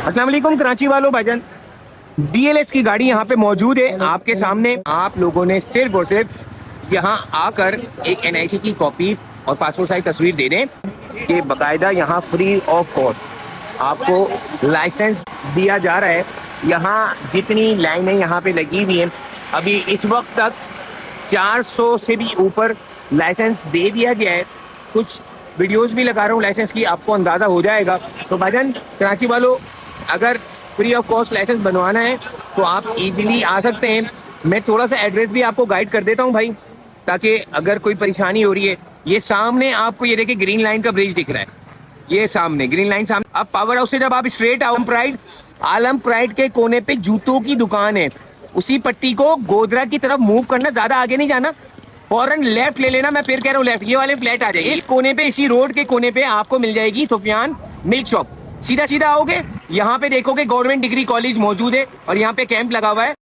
السلام علیکم کراچی والوں، بھائی ڈی ایل ایس کی گاڑی یہاں پہ موجود ہے آپ کے سامنے. آپ لوگوں نے صرف اور صرف یہاں آ کر ایک این آئی سی کی کاپی اور پاسپورٹ سائز تصویر دے دیں کہ باقاعدہ یہاں فری آف کاسٹ آپ کو لائسنس دیا جا رہا ہے. یہاں جتنی لائنیں یہاں پہ لگی ہوئی ہیں ابھی اس وقت تک 400 سے بھی اوپر لائسنس دے دیا گیا ہے. کچھ ویڈیوز بھی لگا رہا ہوں لائسنس کی، آپ کو اندازہ ہو جائے گا. تو بھائی جان کراچی والوں، اگر فری آف کاسٹ لائسنس بنوانا ہے تو آپ ایزیلی آ سکتے ہیں. میں تھوڑا سا ایڈریس بھی آپ کو گائیڈ کر دیتا ہوں بھائی، تاکہ اگر کوئی پریشانی ہو رہی ہے. یہ سامنے آپ کو یہ دیکھیں گرین لائن کا برج دکھ رہا ہے، یہ سامنے گرین لائن سامنے. اب پاور ہاؤس سے جب آپ اسٹریٹ عالم پرائڈ کے کونے پہ جوتوں کی دکان ہے، اسی پٹی کو گودرا کی طرف موو کرنا، زیادہ آگے نہیں جانا، فوراً لیفٹ لے لینا. میں پھر کہہ رہا ہوں لیفٹ، یہ والے فلیٹ آ جائے. اس کونے پہ، اسی روڈ کے کونے پہ آپ کو مل جائے گی سفیان ملک شاپ. سیدھا سیدھا آؤ گے، یہاں پہ دیکھو گے گورنمنٹ ڈگری کالج موجود ہے اور یہاں پہ کیمپ لگا ہوا ہے.